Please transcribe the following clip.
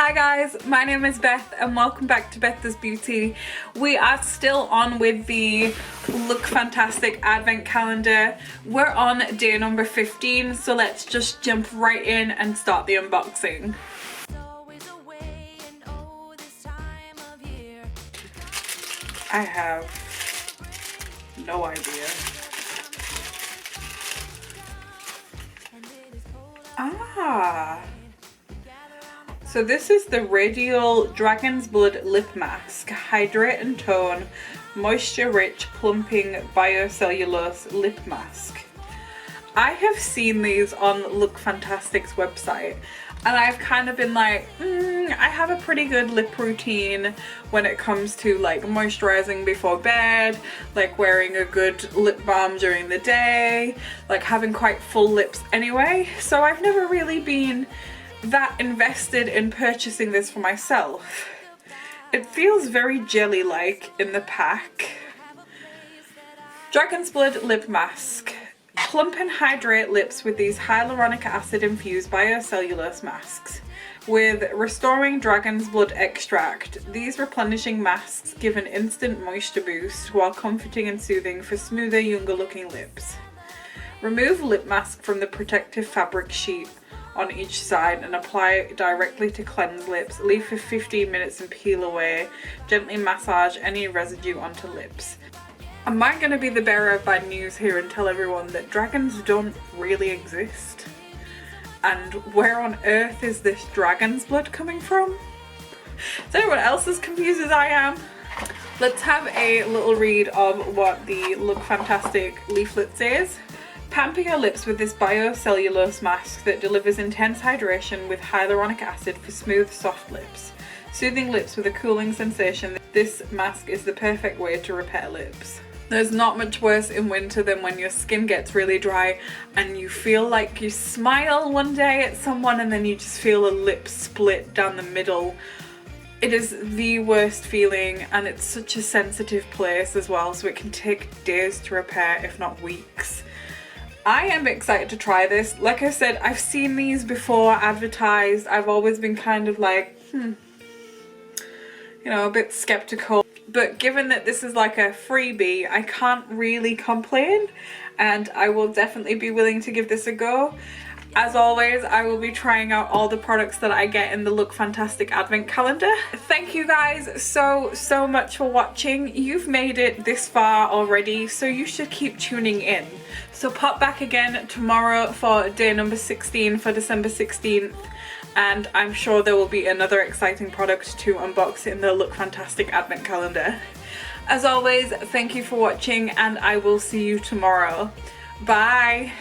Hi guys, my name is Beth and welcome back to Beth Does Beauty. We are still on with the Lookfantastic advent calendar. We're on day number 15, so let's just jump right in and start the unboxing. I have no idea. So this is the Radial Dragon's Blood Lip Mask. Hydrate and Tone Moisture Rich Plumping Biocellulose Lip Mask. I have seen these on Lookfantastic's website and I've kind of been like, I have a pretty good lip routine when it comes to like moisturizing before bed, like wearing a good lip balm during the day, like having quite full lips anyway. So I've never really been that invested in purchasing this for myself. It feels very jelly-like in the pack. Dragon's Blood Lip Mask. Plump and hydrate lips with these hyaluronic acid infused biocellulose masks. With restoring dragon's blood extract, these replenishing masks give an instant moisture boost while comforting and soothing for smoother, younger looking lips. Remove lip mask from the protective fabric sheet on each side and apply directly to cleanse lips. Leave for 15 minutes and peel away. Gently massage any residue onto lips. Am I going to be the bearer of bad news here and tell everyone that dragons don't really exist? And where on earth is this dragon's blood coming from? Is anyone else as confused as I am? Let's have a little read of what the Lookfantastic leaflet says. Pamper your lips with this biocellulose mask that delivers intense hydration with hyaluronic acid for smooth, soft lips. Soothing lips with a cooling sensation, this mask is the perfect way to repair lips. There's not much worse in winter than when your skin gets really dry and you feel like you smile one day at someone and then you just feel a lip split down the middle. It is the worst feeling and it's such a sensitive place as well, so it can take days to repair, if not weeks. I am excited to try this. Like I said, I've seen these before advertised. I've always been kind of like, you know, a bit skeptical. But given that this is like a freebie, I can't really complain and I will definitely be willing to give this a go. As always, I will be trying out all the products that I get in the Lookfantastic advent calendar. Thank you guys so much for watching. You've made it this far already, so you should keep tuning in. So pop back again tomorrow for day number 16 for December 16th. And I'm sure there will be another exciting product to unbox in the Lookfantastic advent calendar. As always, thank you for watching and I will see you tomorrow. Bye!